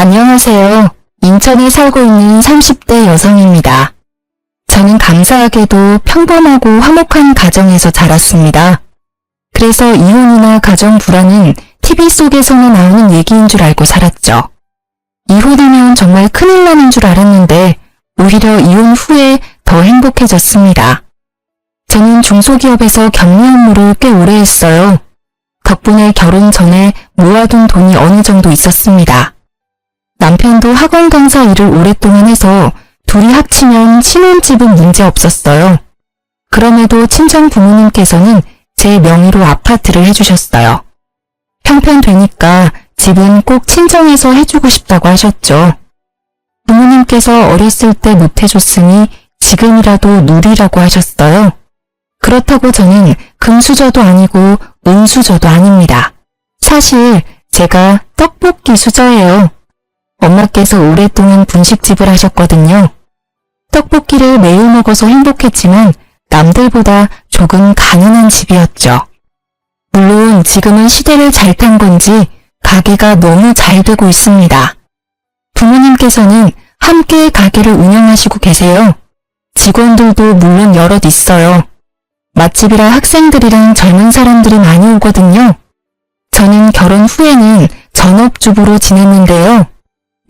안녕하세요. 인천에 살고 있는 30대 여성입니다. 저는 감사하게도 평범하고 화목한 가정에서 자랐습니다. 그래서 이혼이나 가정 불화는 TV 속에서는 나오는 얘기인 줄 알고 살았죠. 이혼하면 정말 큰일 나는 줄 알았는데 오히려 이혼 후에 더 행복해졌습니다. 저는 중소기업에서 격리 업무를 꽤 오래 했어요. 덕분에 결혼 전에 모아둔 돈이 어느 정도 있었습니다. 남편도 학원 강사 일을 오랫동안 해서 둘이 합치면 신혼집은 문제 없었어요. 그럼에도 친정 부모님께서는 제 명의로 아파트를 해주셨어요. 형편되니까 집은 꼭 친정에서 해주고 싶다고 하셨죠. 부모님께서 어렸을 때 못해줬으니 지금이라도 누리라고 하셨어요. 그렇다고 저는 금수저도 아니고 은수저도 아닙니다. 사실 제가 떡볶이 수저예요. 엄마께서 오랫동안 분식집을 하셨거든요. 떡볶이를 매일 먹어서 행복했지만 남들보다 조금 가난한 집이었죠. 물론 지금은 시대를 잘 탄 건지 가게가 너무 잘 되고 있습니다. 부모님께서는 함께 가게를 운영하시고 계세요. 직원들도 물론 여럿 있어요. 맛집이라 학생들이랑 젊은 사람들이 많이 오거든요. 저는 결혼 후에는 전업주부로 지냈는데요.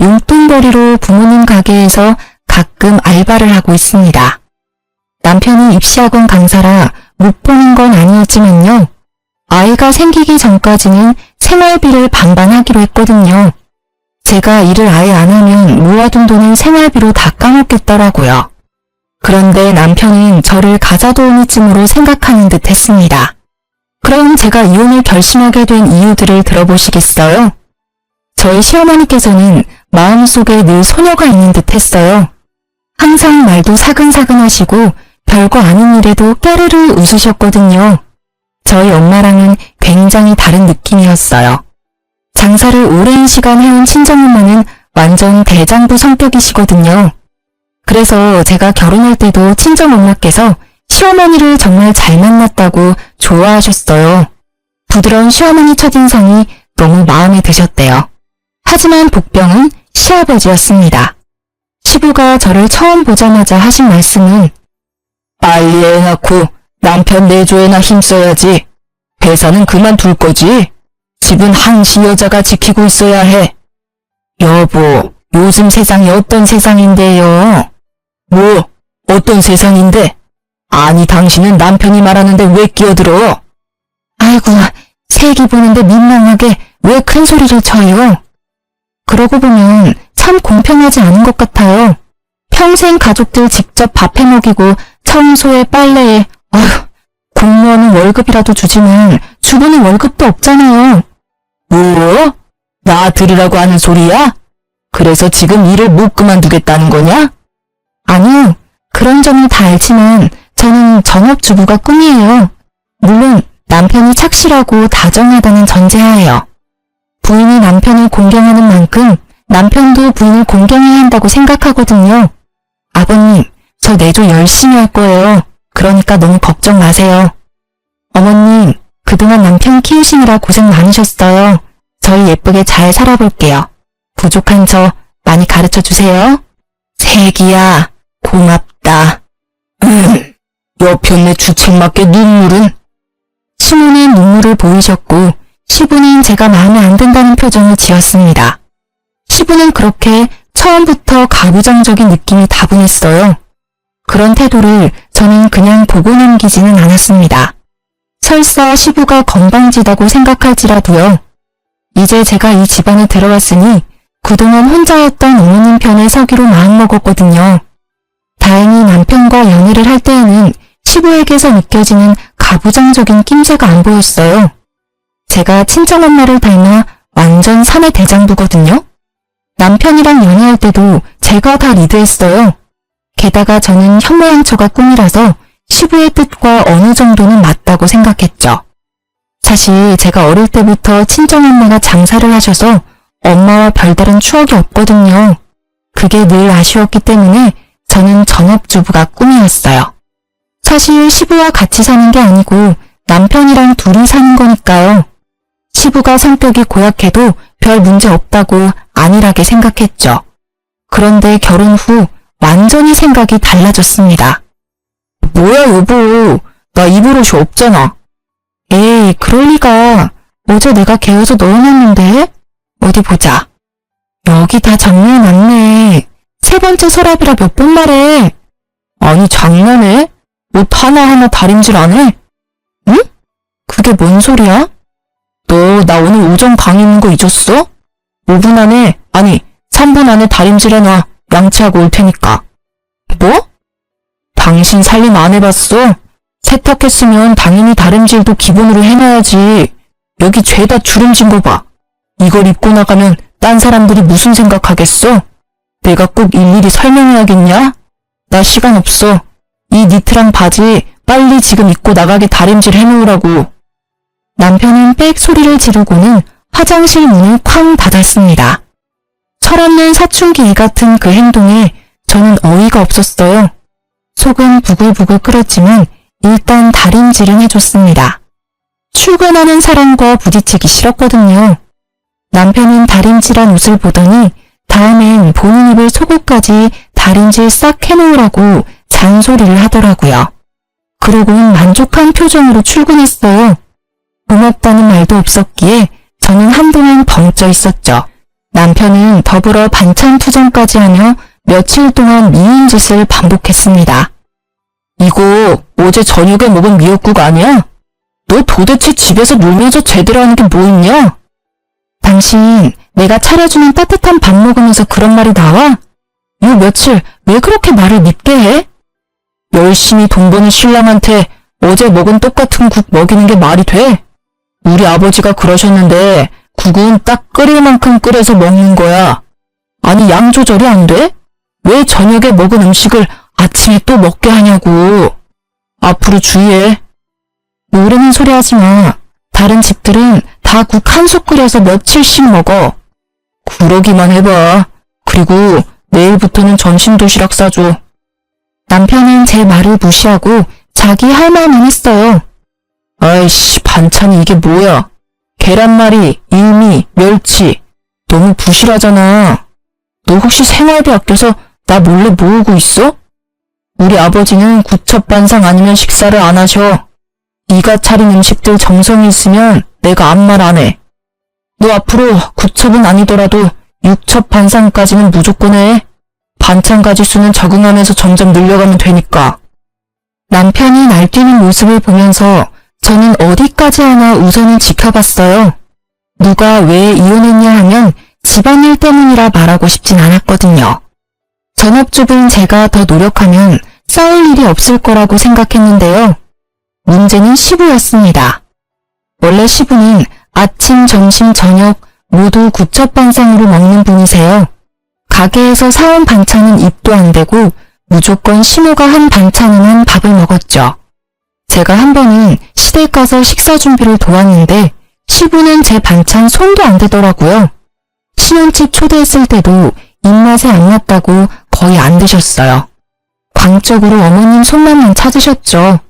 용돈벌이로 부모님 가게에서 가끔 알바를 하고 있습니다. 남편이 입시학원 강사라 못 보는 건 아니었지만요. 아이가 생기기 전까지는 생활비를 반반하기로 했거든요. 제가 일을 아예 안 하면 모아둔 돈은 생활비로 다 까먹겠더라고요. 그런데 남편은 저를 가자도우미쯤으로 생각하는 듯 했습니다. 그럼 제가 이혼을 결심하게 된 이유들을 들어보시겠어요? 저희 시어머니께서는 마음속에 늘 소녀가 있는 듯 했어요. 항상 말도 사근사근 하시고 별거 아닌 일에도 깨르르 웃으셨거든요. 저희 엄마랑은 굉장히 다른 느낌이었어요. 장사를 오랜 시간 해온 친정엄마는 완전 대장부 성격이시거든요. 그래서 제가 결혼할 때도 친정엄마께서 시어머니를 정말 잘 만났다고 좋아하셨어요. 부드러운 시어머니 첫인상이 너무 마음에 드셨대요. 하지만 복병은 시아버지였습니다. 시부가 저를 처음 보자마자 하신 말씀은 빨리 애 낳고 남편 내조에나 힘써야지. 회사는 그만둘 거지. 집은 항시 여자가 지키고 있어야 해. 여보, 요즘 세상이 어떤 세상인데요? 뭐, 어떤 세상인데? 아니, 당신은 남편이 말하는데 왜 끼어들어? 아이고, 새끼 보는데 민망하게 왜 큰 소리를 쳐요? 그러고 보면 참 공평하지 않은 것 같아요. 평생 가족들 직접 밥해 먹이고 청소에 빨래에 공무원은 월급이라도 주지만 주부는 월급도 없잖아요. 뭐? 나 들으라고 하는 소리야? 그래서 지금 일을 못 그만두겠다는 거냐? 아니요. 그런 점은 다 알지만 저는 전업주부가 꿈이에요. 물론 남편이 착실하고 다정하다는 전제하에요. 부인이 남편을 공경하는 만큼 남편도 부인을 공경해야 한다고 생각하거든요. 아버님, 저 내조 열심히 할 거예요. 그러니까 너무 걱정 마세요. 어머님, 그동안 남편 키우시느라 고생 많으셨어요. 저희 예쁘게 잘 살아볼게요. 부족한 저 많이 가르쳐 주세요. 새끼야, 고맙다. 여편네 주책맞게 눈물은? 시모는 눈물을 보이셨고 시부는 제가 마음에 안 든다는 표정을 지었습니다. 시부는 그렇게 처음부터 가부장적인 느낌이 다분했어요. 그런 태도를 저는 그냥 보고 넘기지는 않았습니다. 설사 시부가 건방지다고 생각할지라도요. 이제 제가 이 집안에 들어왔으니 그동안 혼자였던 어머님 편에 서기로 마음먹었거든요. 다행히 남편과 연애를 할 때에는 시부에게서 느껴지는 가부장적인 낌새가 안 보였어요. 제가 친정엄마를 닮아 완전 3의 대장부거든요. 남편이랑 연애할 때도 제가 다 리드했어요. 게다가 저는 현모양처가 꿈이라서 시부의 뜻과 어느 정도는 맞다고 생각했죠. 사실 제가 어릴 때부터 친정엄마가 장사를 하셔서 엄마와 별다른 추억이 없거든요. 그게 늘 아쉬웠기 때문에 저는 전업주부가 꿈이었어요. 사실 시부와 같이 사는 게 아니고 남편이랑 둘이 사는 거니까요. 시부가 성격이 고약해도 별 문제 없다고 안일하게 생각했죠. 그런데 결혼 후 완전히 생각이 달라졌습니다. 뭐야 여보, 나 입을 옷이 없잖아. 에이, 그럴 리가. 어제 내가 개어서 넣어놨는데? 어디 보자. 여기 다 정리해놨네. 세 번째 서랍이라 몇 번 말해. 아니 장난해? 옷 하나하나 다림질 안 해? 응? 그게 뭔 소리야? 너 나 오늘 오전 강의 있는 거 잊었어? 5분 안에, 아니 3분 안에 다림질 해놔. 양치하고 올 테니까. 뭐? 당신 살림 안 해봤어? 세탁했으면 당연히 다림질도 기본으로 해놔야지. 여기 죄다 주름진 거 봐. 이걸 입고 나가면 딴 사람들이 무슨 생각하겠어? 내가 꼭 일일이 설명해야겠냐? 나 시간 없어. 이 니트랑 바지 빨리 지금 입고 나가게 다림질 해놓으라고. 남편은 빽 소리를 지르고는 화장실 문을 쾅 닫았습니다. 철없는 사춘기 애 같은 그 행동에 저는 어이가 없었어요. 속은 부글부글 끓었지만 일단 다림질은 해줬습니다. 출근하는 사람과 부딪히기 싫었거든요. 남편은 다림질한 옷을 보더니 다음엔 본인 입을 속옷까지 다림질 싹 해놓으라고 잔소리를 하더라고요. 그러고는 만족한 표정으로 출근했어요. 고맙다는 말도 없었기에 저는 한동안 벙쪄 있었죠. 남편은 더불어 반찬 투정까지 하며 며칠 동안 미운 짓을 반복했습니다. 이거 어제 저녁에 먹은 미역국 아니야? 너 도대체 집에서 놀면서 제대로 하는 게 뭐 있냐? 당신 내가 차려주는 따뜻한 밥 먹으면서 그런 말이 나와? 요 며칠 왜 그렇게 말을 밉게 해? 열심히 돈 버는 신랑한테 어제 먹은 똑같은 국 먹이는 게 말이 돼? 우리 아버지가 그러셨는데 국은 딱 끓일 만큼 끓여서 먹는 거야. 아니 양 조절이 안 돼? 왜 저녁에 먹은 음식을 아침에 또 먹게 하냐고. 앞으로 주의해. 모르는 소리 하지 마. 다른 집들은 다 국 한 솥 끓여서 며칠씩 먹어. 그러기만 해봐. 그리고 내일부터는 점심 도시락 싸줘. 남편은 제 말을 무시하고 자기 할 말만 했어요. 아이씨, 반찬이 이게 뭐야? 계란말이, 일미, 멸치. 너무 부실하잖아. 너 혹시 생활비 아껴서 나 몰래 모으고 있어? 우리 아버지는 구첩반상 아니면 식사를 안 하셔. 네가 차린 음식들 정성이 있으면 내가 아무 말 안 해. 너 앞으로 구첩은 아니더라도 육첩반상까지는 무조건 해. 반찬 가지수는 적응하면서 점점 늘려가면 되니까. 남편이 날뛰는 모습을 보면서 저는 어디까지 하나 우선은 지켜봤어요. 누가 왜 이혼했냐 하면 집안일 때문이라 말하고 싶진 않았거든요. 전업주부인 제가 더 노력하면 싸울 일이 없을 거라고 생각했는데요. 문제는 시부였습니다. 원래 시부는 아침, 점심, 저녁 모두 구첩반상으로 먹는 분이세요. 가게에서 사온 반찬은 입도 안 대고 무조건 시모가 한 반찬에만 밥을 먹었죠. 제가 한 번은 시댁 가서 식사 준비를 도왔는데 시부는 제 반찬 손도 안 대더라고요. 신혼집 초대했을 때도 입맛에 안 맞다고 거의 안 드셨어요. 광적으로 어머님 손맛만 찾으셨죠.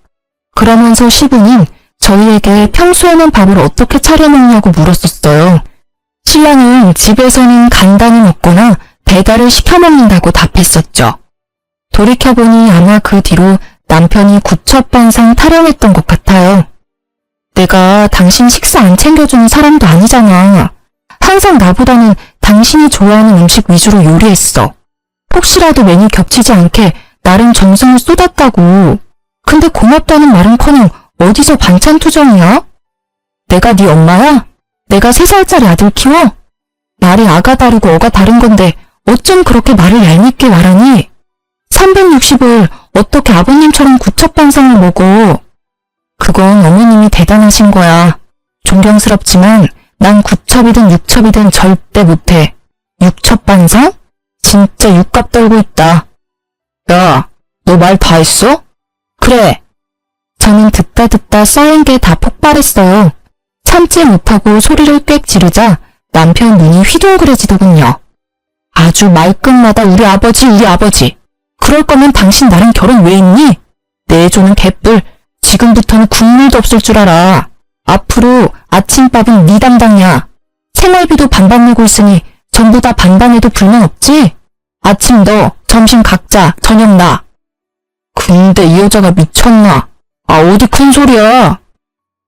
그러면서 시부는 저희에게 평소에는 밥을 어떻게 차려 먹냐고 물었었어요. 신랑은 집에서는 간단히 먹거나 배달을 시켜 먹는다고 답했었죠. 돌이켜보니 아마 그 뒤로 남편이 구첩반상 타령했던 것 같아요. 내가 당신 식사 안 챙겨주는 사람도 아니잖아. 항상 나보다는 당신이 좋아하는 음식 위주로 요리했어. 혹시라도 메뉴 겹치지 않게 나름 정성을 쏟았다고. 근데 고맙다는 말은커녕 어디서 반찬 투정이야? 내가 네 엄마야? 내가 3살짜리 아들 키워? 말이 아가 다르고 어가 다른 건데 어쩜 그렇게 말을 얄밉게 말하니? 360을 어떻게 아버님처럼 구첩반상을 먹어? 그건 어머님이 대단하신 거야. 존경스럽지만 난 구첩이든 육첩이든 절대 못해. 육첩반상? 진짜 육갑 떨고 있다. 야, 너 말 다 했어? 그래. 저는 듣다 쌓인 게 다 폭발했어요. 참지 못하고 소리를 꽥 지르자 남편 눈이 휘둥그레지더군요. 아주 말끝마다 우리 아버지. 그럴 거면 당신 나랑 결혼 왜 했니? 내조는 개뿔. 지금부터는 국물도 없을 줄 알아. 앞으로 아침밥은 네 담당이야. 생활비도 반반 내고 있으니 전부 다 반반해도 불만 없지? 아침 너, 점심 각자, 저녁 나. 근데 이 여자가 미쳤나? 아, 어디 큰 소리야.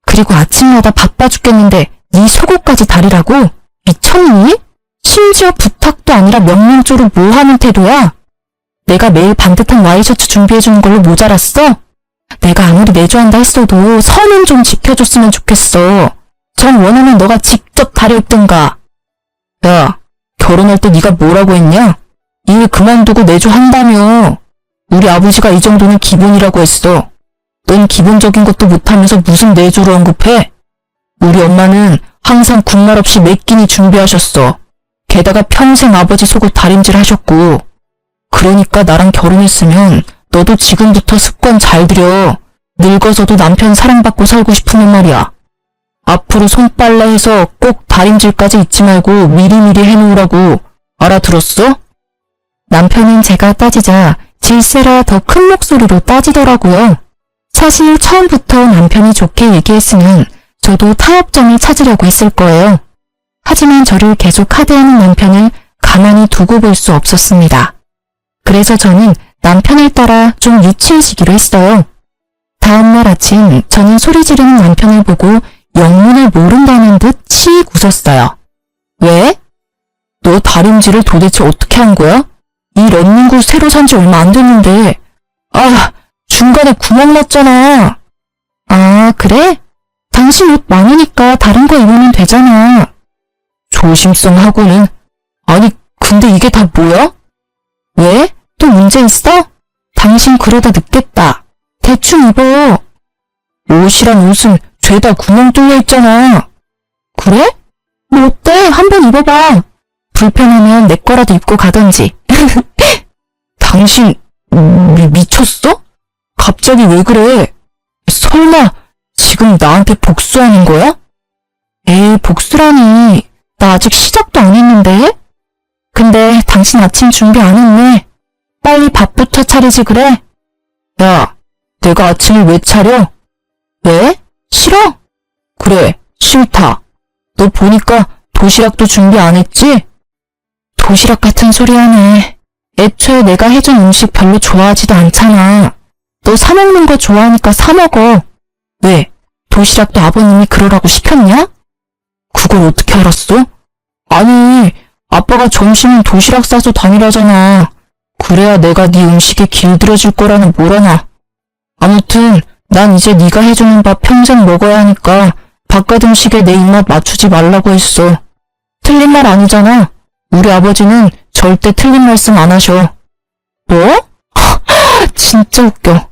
그리고 아침마다 바빠 죽겠는데 네 속옷까지 다리라고? 미쳤니? 심지어 부탁도 아니라 명령조로 뭐 하는 태도야? 내가 매일 반듯한 와이셔츠 준비해주는 걸로 모자랐어? 내가 아무리 내조한다 했어도 선은 좀 지켜줬으면 좋겠어. 정 원하면 너가 직접 다려입든가. 야, 결혼할 때 네가 뭐라고 했냐? 일 그만두고 내조한다며. 우리 아버지가 이 정도는 기본이라고 했어. 넌 기본적인 것도 못하면서 무슨 내조를 언급해? 우리 엄마는 항상 군말 없이 매 끼니 준비하셨어. 게다가 평생 아버지 속옷 다림질 하셨고. 그러니까 나랑 결혼했으면 너도 지금부터 습관 잘 들여. 늙어서도 남편 사랑받고 살고 싶으면 말이야. 앞으로 손빨래해서 꼭 다림질까지 잊지 말고 미리미리 해놓으라고. 알아들었어? 남편은 제가 따지자 질세라 더 큰 목소리로 따지더라고요. 사실 처음부터 남편이 좋게 얘기했으면 저도 타협점을 찾으려고 했을 거예요. 하지만 저를 계속 하대하는 남편을 가만히 두고 볼 수 없었습니다. 그래서 저는 남편을 따라 좀 유치해지기로 했어요. 다음날 아침 저는 소리 지르는 남편을 보고 영문을 모른다는 듯 치익 웃었어요. 왜? 너 다림질을 도대체 어떻게 한 거야? 이 런닝구 새로 산 지 얼마 안 됐는데. 아, 중간에 구멍 났잖아. 아, 그래? 당신 옷 많으니까 다른 거 입으면 되잖아. 조심성 하고는. 아니, 근데 이게 다 뭐야? 왜? 또 문제 있어? 당신 그러다 늦겠다. 대충 입어. 옷이란 옷은 죄다 구멍 뚫려 있잖아. 그래? 뭐 어때? 한번 입어봐. 불편하면 내 거라도 입고 가던지. 당신 미쳤어? 갑자기 왜 그래? 설마 지금 나한테 복수하는 거야? 에이, 복수라니. 나 아직 시작도 안 했는데? 근데 당신 아침 준비 안 했네. 빨리 밥부터 차리지 그래? 야, 내가 아침을 왜 차려? 왜? 싫어? 그래, 싫다. 너 보니까 도시락도 준비 안 했지? 도시락 같은 소리 하네. 애초에 내가 해준 음식 별로 좋아하지도 않잖아. 너 사 먹는 거 좋아하니까 사 먹어. 왜? 도시락도 아버님이 그러라고 시켰냐? 그걸 어떻게 알았어? 아니, 아빠가 점심은 도시락 싸서 다니라잖아. 그래야 내가 네 음식에 길들여줄 거라는 뭐라나. 아무튼 난 이제 네가 해주는 밥 평생 먹어야 하니까 바깥 음식에 내 입맛 맞추지 말라고 했어. 틀린 말 아니잖아. 우리 아버지는 절대 틀린 말씀 안 하셔. 뭐? 진짜 웃겨.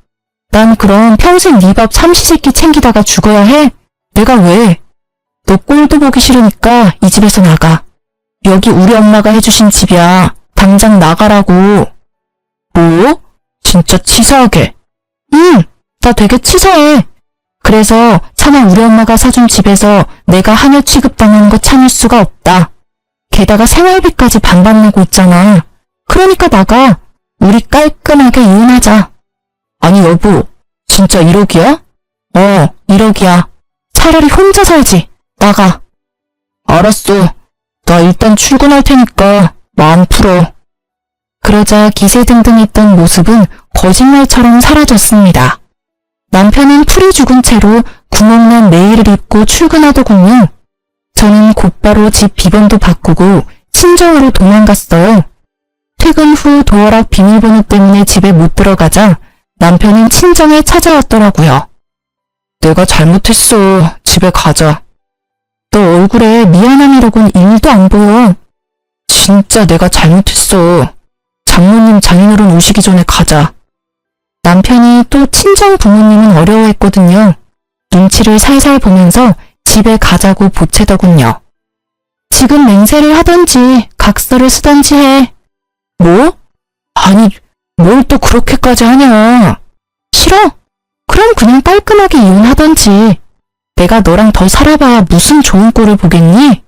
난 그럼 평생 네 밥 삼시세끼 챙기다가 죽어야 해? 내가 왜? 너 꼴도 보기 싫으니까 이 집에서 나가. 여기 우리 엄마가 해주신 집이야. 당장 나가라고. 뭐? 진짜 치사하게. 응, 나 되게 치사해. 그래서 차마 우리 엄마가 사준 집에서 내가 하녀 취급당하는 거 참을 수가 없다. 게다가 생활비까지 반반 내고 있잖아. 그러니까 나가. 우리 깔끔하게 이혼하자. 아니 여보, 진짜 1억이야? 1억이야. 차라리 혼자 살지. 나가. 알았어. 나 일단 출근할 테니까 마음 풀어. 그러자 기세등등했던 모습은 거짓말처럼 사라졌습니다. 남편은 풀이 죽은 채로 구멍난 내일을 입고 출근하더군요. 저는 곧바로 집 비번도 바꾸고 친정으로 도망갔어요. 퇴근 후 도어락 비밀번호 때문에 집에 못 들어가자 남편은 친정에 찾아왔더라고요. 내가 잘못했어. 집에 가자. 너 얼굴에 미안함이라곤 1도 안 보여. 진짜 내가 잘못했어. 장모님 장인어른 오시기 전에 가자. 남편이 또 친정 부모님은 어려워했거든요. 눈치를 살살 보면서 집에 가자고 보채더군요. 지금 맹세를 하던지 각서를 쓰던지 해. 뭐? 아니, 뭘 또 그렇게까지 하냐. 싫어? 그럼 그냥 깔끔하게 이혼하던지. 내가 너랑 더 살아봐야 무슨 좋은 꼴을 보겠니?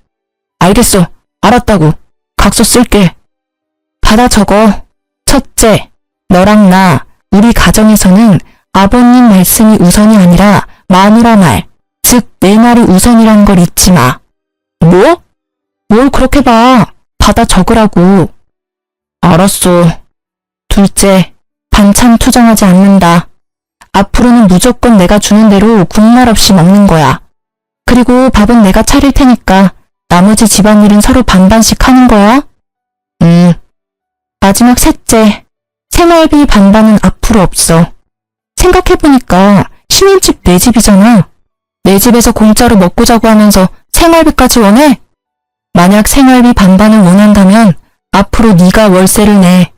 알겠어. 알았다고. 각서 쓸게. 받아 적어. 첫째, 너랑 나, 우리 가정에서는 아버님 말씀이 우선이 아니라 마누라 말, 즉 내 말이 우선이란 걸 잊지 마. 뭐? 뭘 그렇게 봐. 받아 적으라고. 알았어. 둘째, 반찬 투정하지 않는다. 앞으로는 무조건 내가 주는 대로 국말 없이 먹는 거야. 그리고 밥은 내가 차릴 테니까 나머지 집안일은 서로 반반씩 하는 거야. 마지막 셋째, 생활비 반반은 앞으로 없어. 생각해보니까 신혼집 내 집이잖아. 내 집에서 공짜로 먹고 자고 하면서 생활비까지 원해? 만약 생활비 반반을 원한다면 앞으로 네가 월세를 내.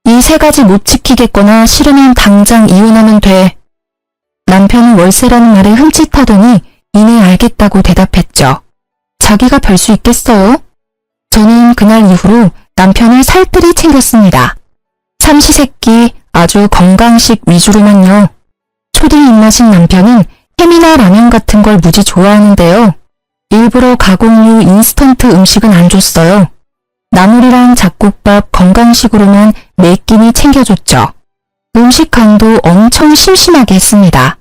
이 세 가지 못 지키겠거나 싫으면 당장 이혼하면 돼. 남편은 월세라는 말에 흠칫하더니 이내 알겠다고 대답했죠. 자기가 별 수 있겠어요? 저는 그날 이후로 남편을 살뜰히 챙겼습니다. 삼시세끼 아주 건강식 위주로만요. 초딩 입맛인 남편은 햄이나 라면 같은 걸 무지 좋아하는데요. 일부러 가공류 인스턴트 음식은 안 줬어요. 나물이랑 잡곡밥 건강식으로만 매 끼니 챙겨줬죠. 음식 간도 엄청 심심하게 했습니다.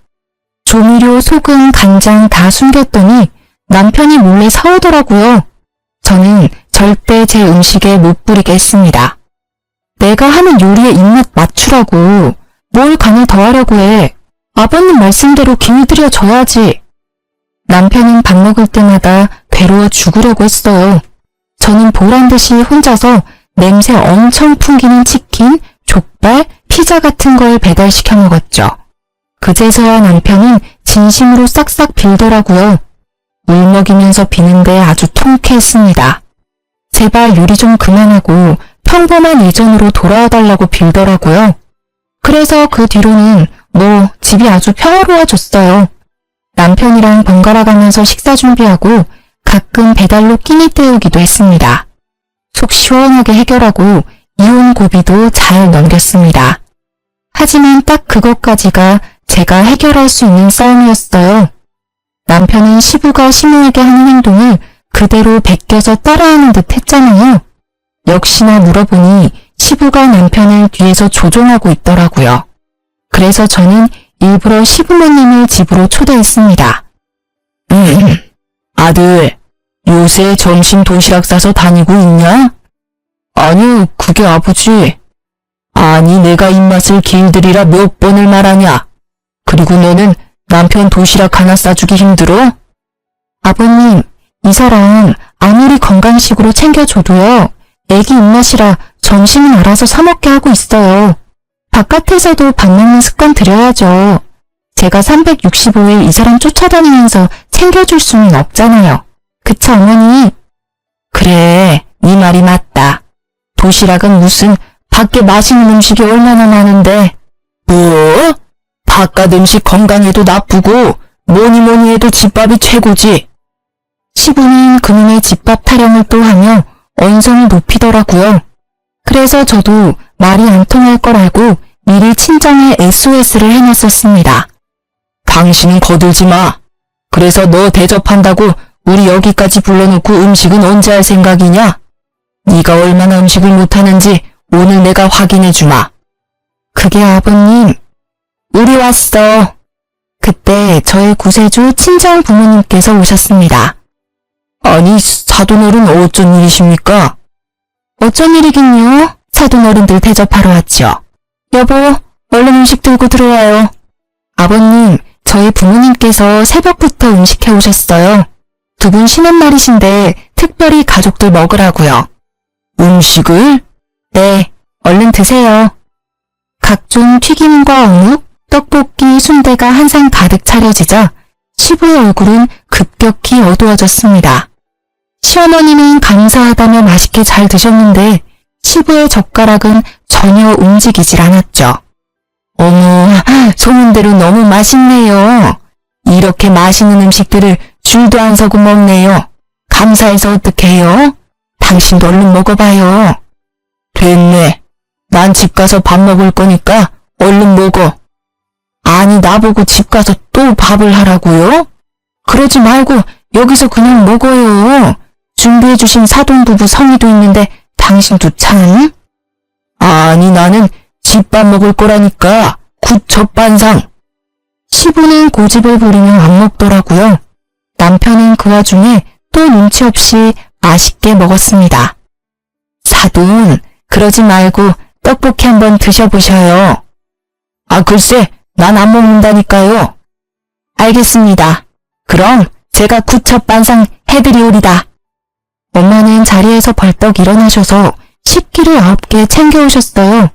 조미료, 소금, 간장 다 숨겼더니 남편이 몰래 사오더라고요. 저는 절대 제 음식에 못 뿌리게 했습니다. 내가 하는 요리에 입맛 맞추라고. 뭘 간을 더하려고 해. 아버님 말씀대로 길들여 줘야지. 남편은 밥 먹을 때마다 괴로워 죽으려고 했어요. 저는 보란듯이 혼자서 냄새 엄청 풍기는 치킨, 족발, 피자 같은 걸 배달시켜 먹었죠. 그제서야 남편은 진심으로 싹싹 빌더라고요. 물 먹이면서 비는데 아주 통쾌했습니다. 제발 요리 좀 그만하고 평범한 예전으로 돌아와달라고 빌더라고요. 그래서 그 뒤로는 집이 아주 평화로워졌어요. 남편이랑 번갈아 가면서 식사 준비하고 가끔 배달로 끼니 때우기도 했습니다. 속 시원하게 해결하고 이혼 고비도 잘 넘겼습니다. 하지만 딱 그것까지가 제가 해결할 수 있는 싸움이었어요. 남편은 시부가 심오하게 하는 행동을 그대로 베껴서 따라하는 듯 했잖아요. 역시나 물어보니 시부가 남편을 뒤에서 조종하고 있더라고요. 그래서 저는 일부러 시부모님을 집으로 초대했습니다. 아들, 요새 점심 도시락 싸서 다니고 있냐? 아니요, 그게 아버지. 아니, 내가 입맛을 길들이라 몇 번을 말하냐? 그리고 너는 남편 도시락 하나 싸주기 힘들어? 아버님, 이 사람 아무리 건강식으로 챙겨줘도요. 애기 입맛이라 점심은 알아서 사 먹게 하고 있어요. 바깥에서도 밥 먹는 습관 들여야죠. 제가 365일 이 사람 쫓아다니면서 챙겨줄 수는 없잖아요. 그쵸, 어머니? 그래, 네 말이 맞다. 도시락은 무슨 밖에 맛있는 음식이 얼마나 많은데. 뭐? 바깥 음식 건강에도 나쁘고 뭐니 해도 집밥이 최고지. 시부는 그놈의 집밥 타령을 또 하며 언성을 높이더라고요. 그래서 저도 말이 안 통할 걸 알고 미리 친정에 SOS를 해놨었습니다. 당신은 거들지 마. 그래서 너 대접한다고 우리 여기까지 불러놓고 음식은 언제 할 생각이냐? 네가 얼마나 음식을 못하는지 오늘 내가 확인해주마. 그게 아버님, 우리 왔어. 그때 저의 구세주 친정 부모님께서 오셨습니다. 아니, 사돈어른 어쩐 일이십니까? 어쩐 일이긴요. 사돈어른들 대접하러 왔죠. 여보, 얼른 음식 들고 들어와요. 아버님, 저희 부모님께서 새벽부터 음식 해오셨어요. 두 분 쉬는 날이신데 특별히 가족들 먹으라고요. 음식을? 네, 얼른 드세요. 각종 튀김과 어묵, 떡볶이, 순대가 한 상 가득 차려지자 시부의 얼굴은 급격히 어두워졌습니다. 시어머니는 감사하다며 맛있게 잘 드셨는데 시부의 젓가락은 전혀 움직이질 않았죠. 어머, 소문대로 너무 맛있네요. 이렇게 맛있는 음식들을 줄도 안 서고 먹네요. 감사해서 어떡해요? 당신도 얼른 먹어봐요. 됐네. 난 집 가서 밥 먹을 거니까 얼른 먹어. 아니, 나보고 집 가서 또 밥을 하라고요? 그러지 말고 여기서 그냥 먹어요. 준비해주신 사돈부부 성의도 있는데 당신도 참. 아니, 나는 집밥 먹을 거라니까. 굿젓반상. 시부는 고집을 부리며 안 먹더라고요. 남편은 그 와중에 또 눈치 없이 맛있게 먹었습니다. 사돈, 그러지 말고 떡볶이 한번 드셔보셔요. 아, 글쎄, 난 안 먹는다니까요. 알겠습니다. 그럼 제가 구첩반상 해드리오리다. 엄마는 자리에서 벌떡 일어나셔서 식기를 9개 챙겨오셨어요.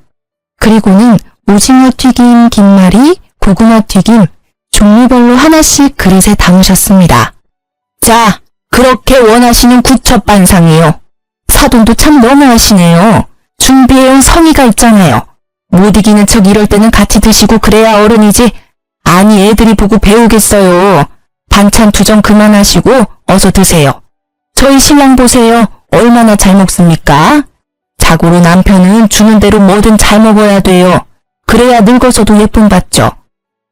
그리고는 오징어 튀김, 김말이, 고구마 튀김, 종류별로 하나씩 그릇에 담으셨습니다. 자, 그렇게 원하시는 구첩반상이요. 사돈도 참 너무하시네요. 준비해온 성의가 있잖아요. 못 이기는 척 이럴 때는 같이 드시고 그래야 어른이지. 아니, 애들이 보고 배우겠어요. 반찬 투정 그만하시고 어서 드세요. 저희 신랑 보세요. 얼마나 잘 먹습니까? 자고로 남편은 주는 대로 뭐든 잘 먹어야 돼요. 그래야 늙어서도 예쁨 받죠.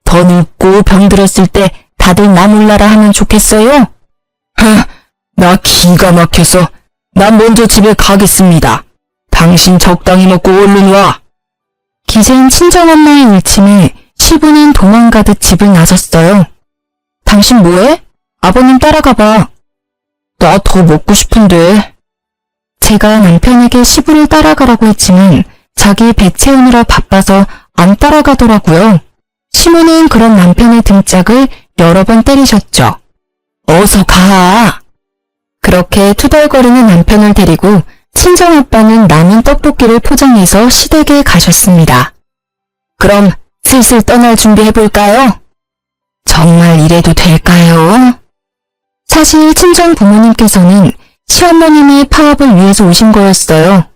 더 늙고 병들었을 때 다들 나 몰라라 하면 좋겠어요? 나 기가 막혀서 난 먼저 집에 가겠습니다. 당신 적당히 먹고 얼른 와. 기재인 친정엄마의 일침에 시부는 도망가듯 집을 나섰어요. 당신 뭐해? 아버님 따라가봐. 나 더 먹고 싶은데. 제가 남편에게 시부를 따라가라고 했지만 자기 배 채우느라 바빠서 안 따라가더라고요. 시부는 그런 남편의 등짝을 여러 번 때리셨죠. 어서 가. 그렇게 투덜거리는 남편을 데리고 친정아빠는 남은 떡볶이를 포장해서 시댁에 가셨습니다. 그럼 슬슬 떠날 준비해볼까요? 정말 이래도 될까요? 사실 친정 부모님께서는 시어머님의 파업을 위해서 오신 거였어요.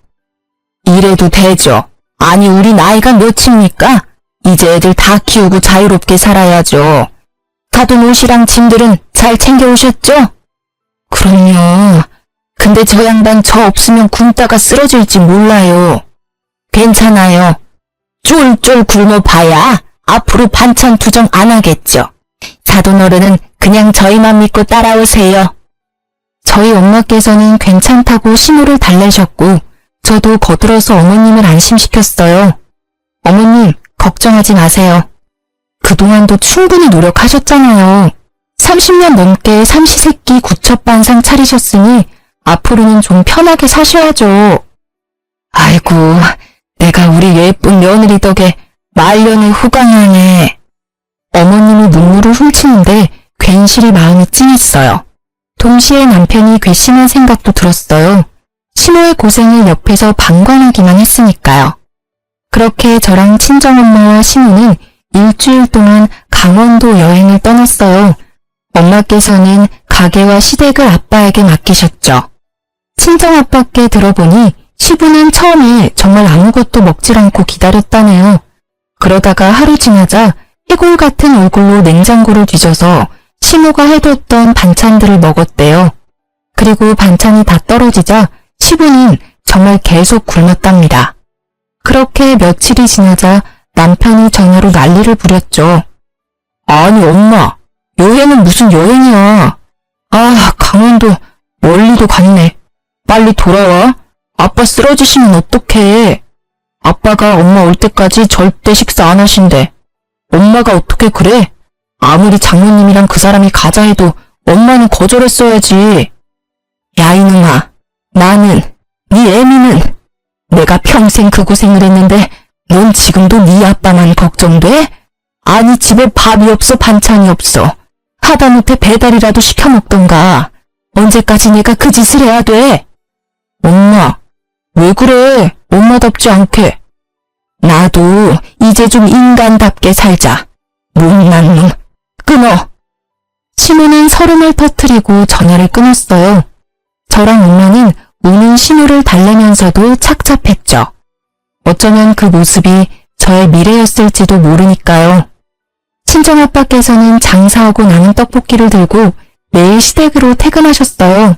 이래도 되죠. 아니, 우리 나이가 몇입니까? 이제 애들 다 키우고 자유롭게 살아야죠. 사돈 옷이랑 짐들은 잘 챙겨오셨죠? 그럼요. 근데 저 양반 저 없으면 굶다가 쓰러질지 몰라요. 괜찮아요. 쫄쫄 굶어봐야 앞으로 반찬 투정 안 하겠죠. 사돈 어른은 그냥 저희만 믿고 따라오세요. 저희 엄마께서는 괜찮다고 신호를 달래셨고 저도 거들어서 어머님을 안심시켰어요. 어머님, 걱정하지 마세요. 그동안도 충분히 노력하셨잖아요. 30년 넘게 삼시세끼 구첩반상 차리셨으니 앞으로는 좀 편하게 사셔야죠. 아이고, 내가 우리 예쁜 며느리 덕에 말년을 호강하네. 어머님이 눈물을 훔치는데 괜시리 마음이 찡했어요. 동시에 남편이 괘씸한 생각도 들었어요. 시모의 고생을 옆에서 방관하기만 했으니까요. 그렇게 저랑 친정엄마와 시모는 일주일 동안 강원도 여행을 떠났어요. 엄마께서는 가게와 시댁을 아빠에게 맡기셨죠. 친정아빠께 들어보니 시부는 처음에 정말 아무것도 먹질 않고 기다렸다네요. 그러다가 하루 지나자 해골 같은 얼굴로 냉장고를 뒤져서 시모가 해뒀던 반찬들을 먹었대요. 그리고 반찬이 다 떨어지자 시부는 정말 계속 굶었답니다. 그렇게 며칠이 지나자 남편이 전화로 난리를 부렸죠. 아니 엄마, 여행은 무슨 여행이야. 아, 강원도 멀리도 갔네. 빨리 돌아와. 아빠 쓰러지시면 어떡해. 아빠가 엄마 올 때까지 절대 식사 안 하신대. 엄마가 어떻게 그래? 아무리 장모님이랑 그 사람이 가자 해도 엄마는 거절했어야지. 야 이놈아, 나는, 네 애미는 내가 평생 그 고생을 했는데 넌 지금도 네 아빠만 걱정돼? 아니 집에 밥이 없어 반찬이 없어. 하다못해 배달이라도 시켜 먹던가. 언제까지 내가 그 짓을 해야 돼? 엄마, 왜 그래? 엄마답지 않게. 나도 이제 좀 인간답게 살자. 못난 놈, 끊어. 시모는 설움을 터뜨리고 전화를 끊었어요. 저랑 엄마는 우는 신호를 달래면서도 착잡했죠. 어쩌면 그 모습이 저의 미래였을지도 모르니까요. 친정아빠께서는 장사하고 남은 떡볶이를 들고 매일 시댁으로 퇴근하셨어요.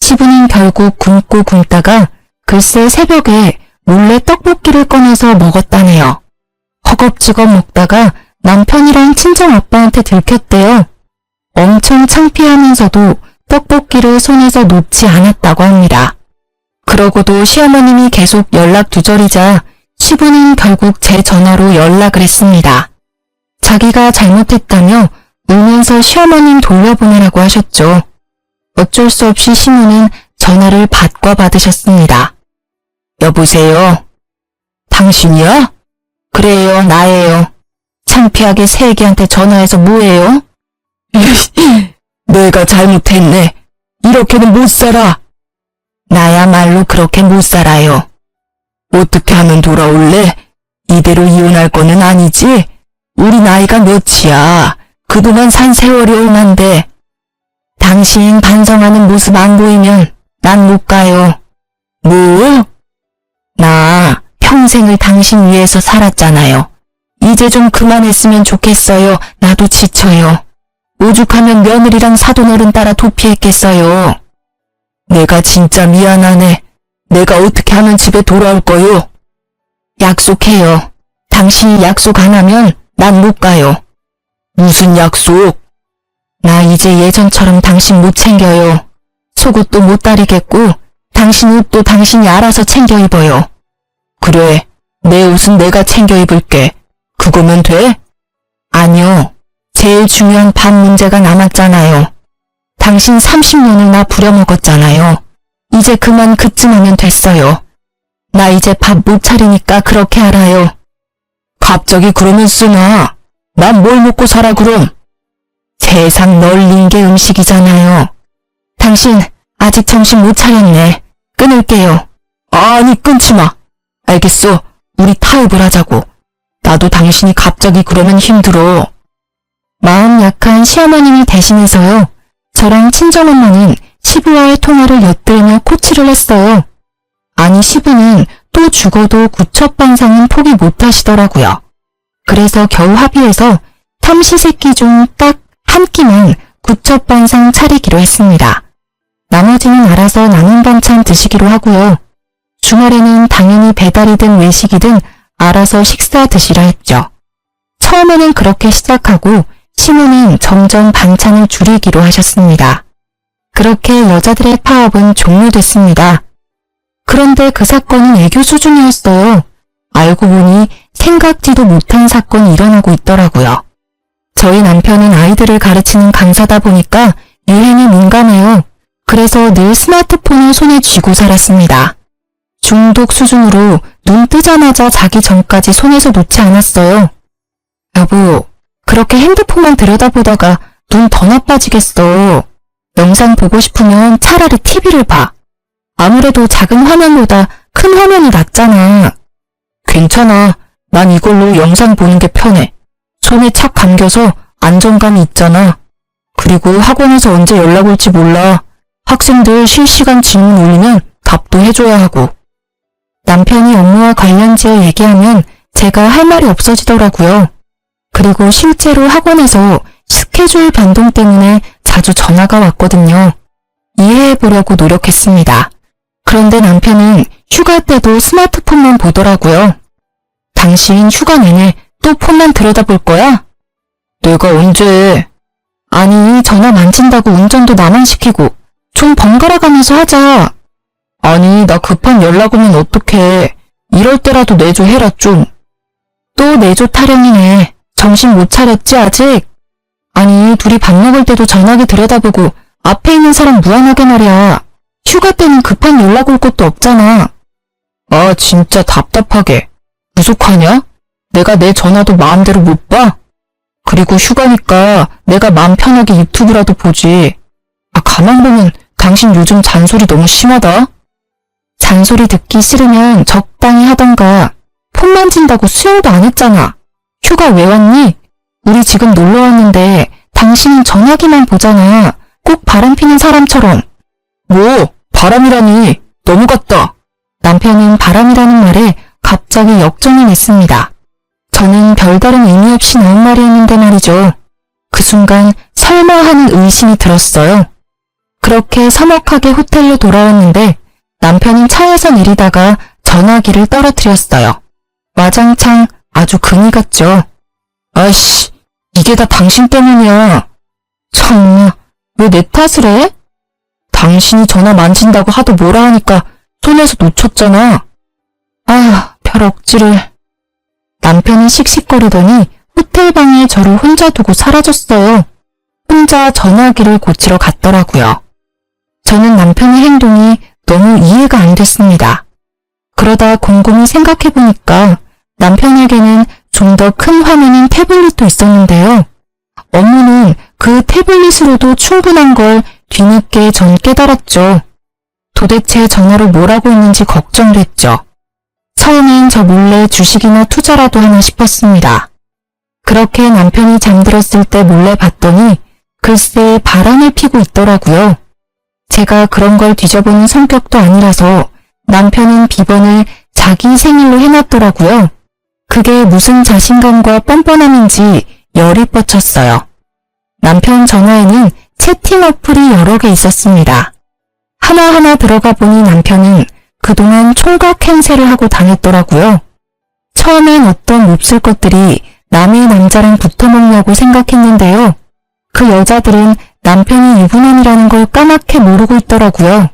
시부는 결국 굶고 굶다가 글쎄 새벽에 몰래 떡볶이를 꺼내서 먹었다네요. 허겁지겁 먹다가 남편이랑 친정아빠한테 들켰대요. 엄청 창피하면서도 떡볶이를 손에서 놓지 않았다고 합니다. 그러고도 시어머님이 계속 연락 두절이자 시부는 결국 제 전화로 연락을 했습니다. 자기가 잘못했다며 울면서 시어머님 돌려보내라고 하셨죠. 어쩔 수 없이 시부는 전화를 받고 받으셨습니다. 여보세요? 당신이야? 그래요, 나예요. 창피하게 새애기한테 전화해서 뭐해요? 내가 잘못했네. 이렇게는 못 살아. 나야말로 그렇게 못 살아요. 어떻게 하면 돌아올래? 이대로 이혼할 거는 아니지? 우리 나이가 몇이야? 그동안 산 세월이 얼만데. 당신 반성하는 모습 안 보이면 난 못 가요. 뭐? 나 평생을 당신 위해서 살았잖아요. 이제 좀 그만했으면 좋겠어요. 나도 지쳐요. 오죽하면 며느리랑 사돈어른 따라 도피했겠어요. 내가 진짜 미안하네. 내가 어떻게 하면 집에 돌아올 거요? 약속해요. 당신이 약속 안 하면 난 못 가요. 무슨 약속? 나 이제 예전처럼 당신 못 챙겨요. 속옷도 못 다리겠고 당신 옷도 당신이 알아서 챙겨 입어요. 그래, 내 옷은 내가 챙겨 입을게. 그거면 돼? 아니요. 제일 중요한 밥 문제가 남았잖아요. 당신 30년을 나 부려먹었잖아요. 이제 그만 그쯤하면 됐어요. 나 이제 밥 못 차리니까 그렇게 알아요. 갑자기 그러면 쓰나? 난 뭘 먹고 살아 그럼? 세상 널린 게 음식이잖아요. 당신 아직 정신 못 차렸네. 끊을게요. 아니 끊지 마. 알겠어. 우리 타협을 하자고. 나도 당신이 갑자기 그러면 힘들어. 마음 약한 시어머님이 대신해서요. 저랑 친정엄마는 시부와의 통화를 엿들으며 코치를 했어요. 아니 시부는 또 죽어도 구첩반상은 포기 못하시더라고요. 그래서 겨우 합의해서 삼시세끼 중 딱 한 끼만 구첩반상 차리기로 했습니다. 나머지는 알아서 남은 반찬 드시기로 하고요. 주말에는 당연히 배달이든 외식이든 알아서 식사 드시라 했죠. 처음에는 그렇게 시작하고 시모는 점점 반찬을 줄이기로 하셨습니다. 그렇게 여자들의 파업은 종료됐습니다. 그런데 그 사건은 애교 수준이었어요. 알고 보니 생각지도 못한 사건이 일어나고 있더라고요. 저희 남편은 아이들을 가르치는 강사다 보니까 유행에 민감해요. 그래서 늘 스마트폰을 손에 쥐고 살았습니다. 중독 수준으로 눈 뜨자마자 자기 전까지 손에서 놓지 않았어요. 여보, 그렇게 핸드폰만 들여다보다가 눈 더 나빠지겠어. 영상 보고 싶으면 차라리 TV를 봐. 아무래도 작은 화면보다 큰 화면이 낫잖아. 괜찮아. 난 이걸로 영상 보는 게 편해. 손에 착 감겨서 안정감이 있잖아. 그리고 학원에서 언제 연락 올지 몰라. 학생들 실시간 질문 올리면 답도 해줘야 하고. 남편이 업무와 관련지어 얘기하면 제가 할 말이 없어지더라고요. 그리고 실제로 학원에서 스케줄 변동 때문에 자주 전화가 왔거든요. 이해해보려고 노력했습니다. 그런데 남편은 휴가 때도 스마트폰만 보더라고요. 당신 휴가 내내 또 폰만 들여다볼 거야? 내가 언제? 아니, 전화 만진다고 운전도 나만 시키고 좀 번갈아 가면서 하자. 아니, 나 급한 연락 오면 어떡해. 이럴 때라도 내조 해라 좀. 또 내조 타령이네. 정신 못 차렸지 아직? 아니, 둘이 밥 먹을 때도 전화기 들여다보고 앞에 있는 사람 무안하게 말이야. 휴가 때는 급한 연락 올 것도 없잖아. 아, 진짜 답답하게. 무속하냐? 내가 내 전화도 마음대로 못 봐? 그리고 휴가니까 내가 마음 편하게 유튜브라도 보지. 아, 가만 보면 당신 요즘 잔소리 너무 심하다. 잔소리 듣기 싫으면 적당히 하던가. 폰 만진다고 수영도 안 했잖아. 휴가 왜 왔니? 우리 지금 놀러 왔는데 당신은 전화기만 보잖아. 꼭 바람피는 사람처럼. 뭐? 바람이라니. 너무 같다. 남편은 바람이라는 말에 갑자기 역정이 냈습니다. 저는 별다른 의미 없이 나온 말이었는데 말이죠. 그 순간 설마 하는 의심이 들었어요. 그렇게 서먹하게 호텔로 돌아왔는데 남편은 차에서 내리다가 전화기를 떨어뜨렸어요. 와장창 아주 금이 갔죠. 아이씨, 이게 다 당신 때문이야. 참나, 왜 내 탓을 해? 당신이 전화 만진다고 하도 뭐라 하니까 손에서 놓쳤잖아. 아, 별 억지를. 남편이 씩씩거리더니 호텔 방에 저를 혼자 두고 사라졌어요. 혼자 전화기를 고치러 갔더라고요. 저는 남편의 행동이 너무 이해가 안 됐습니다. 그러다 곰곰이 생각해보니까 남편에게는 좀 더 큰 화면인 태블릿도 있었는데요. 업무는 그 태블릿으로도 충분한 걸 뒤늦게 전 깨달았죠. 도대체 전화로 뭘 하고 있는지 걱정됐죠. 처음엔 저 몰래 주식이나 투자라도 하나 싶었습니다. 그렇게 남편이 잠들었을 때 몰래 봤더니 글쎄 바람을 피고 있더라고요. 제가 그런 걸 뒤져보는 성격도 아니라서 남편은 비번을 자기 생일로 해놨더라고요. 그게 무슨 자신감과 뻔뻔함인지 열이 뻗쳤어요. 남편 전화에는 채팅 어플이 여러 개 있었습니다. 하나하나 들어가 보니 남편은 그동안 총각 행세를 하고 다녔더라고요. 처음엔 어떤 몹쓸 것들이 남의 남자랑 붙어먹냐고 생각했는데요. 그 여자들은 남편이 유부남이라는 걸 까맣게 모르고 있더라고요.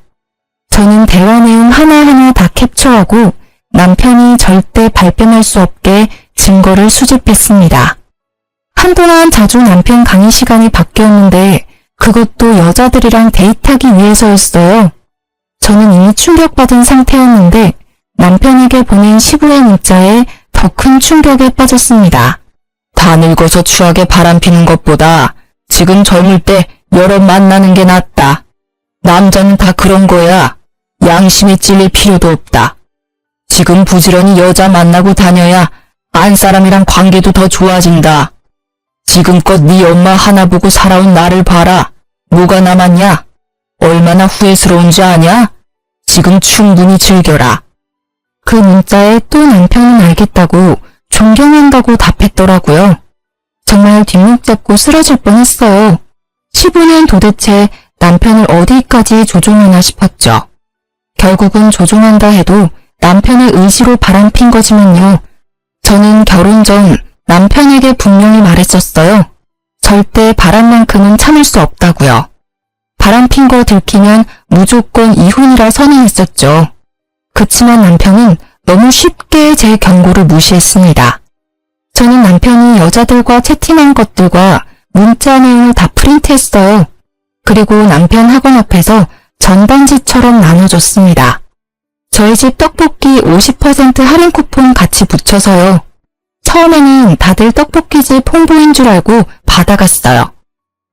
저는 대화 내용 하나하나 다 캡처하고 남편이 절대 발뺌할 수 없게 증거를 수집했습니다. 한동안 자주 남편 강의 시간이 바뀌었는데 그것도 여자들이랑 데이트하기 위해서였어요. 저는 이미 충격받은 상태였는데 남편에게 보낸 15회 문자에 더 큰 충격에 빠졌습니다. 다 늙어서 추하게 바람피는 것보다 지금 젊을 때 여러 만나는 게 낫다. 남자는 다 그런 거야. 양심에 찔릴 필요도 없다. 지금 부지런히 여자 만나고 다녀야 안 사람이랑 관계도 더 좋아진다. 지금껏 네 엄마 하나 보고 살아온 나를 봐라. 뭐가 남았냐? 얼마나 후회스러운지 아냐? 지금 충분히 즐겨라. 그 문자에 또 남편은 알겠다고 존경한다고 답했더라고요. 정말 뒷목 잡고 쓰러질 뻔했어요. 15년 도대체 남편을 어디까지 조종하나 싶었죠. 결국은 조종한다 해도 남편의 의지로 바람핀 거지만요. 저는 결혼 전 남편에게 분명히 말했었어요. 절대 바람만큼은 참을 수 없다고요. 바람핀 거 들키면 무조건 이혼이라 선언했었죠. 그치만 남편은 너무 쉽게 제 경고를 무시했습니다. 저는 남편이 여자들과 채팅한 것들과 문자 내용을 다 프린트했어요. 그리고 남편 학원 앞에서 전단지처럼 나눠줬습니다. 저희 집 떡볶이 50% 할인 쿠폰 같이 붙여서요. 처음에는 다들 떡볶이집 홍보인 줄 알고 받아갔어요.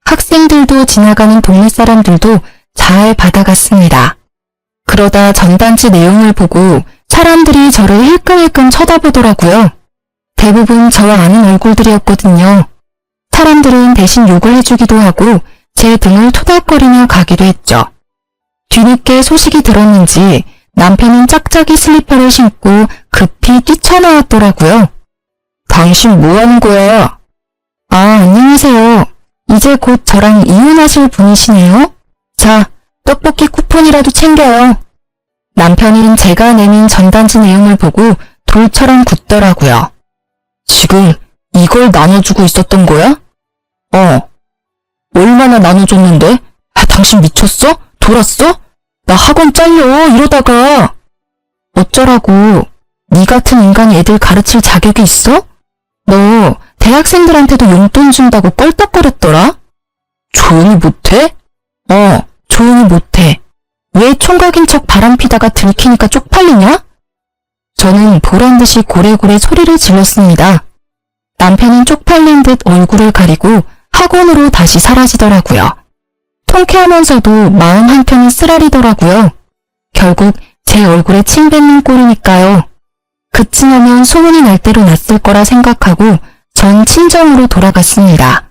학생들도 지나가는 동네 사람들도 잘 받아갔습니다. 그러다 전단지 내용을 보고 사람들이 저를 힐끔힐끔 쳐다보더라고요. 대부분 저와 아는 얼굴들이었거든요. 사람들은 대신 욕을 해주기도 하고 제 등을 토닥거리며 가기도 했죠. 뒤늦게 소식이 들었는지 남편은 짝짝이 슬리퍼를 신고 급히 뛰쳐나왔더라고요. 당신 뭐 하는 거야? 아, 안녕하세요. 이제 곧 저랑 이혼하실 분이시네요? 자, 떡볶이 쿠폰이라도 챙겨요. 남편은 제가 내민 전단지 내용을 보고 돌처럼 굳더라고요. 지금 이걸 나눠주고 있었던 거야? 얼마나 나눠줬는데? 당신 미쳤어? 돌았어? 나 학원 잘려 이러다가. 어쩌라고. 네 같은 인간이 애들 가르칠 자격이 있어? 너 대학생들한테도 용돈 준다고 껄떡거렸더라? 조용히 못해? 조용히 못해. 왜 총각인 척 바람피다가 들키니까 쪽팔리냐? 저는 보란듯이 고래고래 소리를 질렀습니다. 남편은 쪽팔린 듯 얼굴을 가리고 학원으로 다시 사라지더라고요. 통쾌하면서도 마음 한켠이 쓰라리더라고요. 결국 제 얼굴에 침 뱉는 꼴이니까요. 그치하면 소문이 날 대로 났을 거라 생각하고 전 친정으로 돌아갔습니다.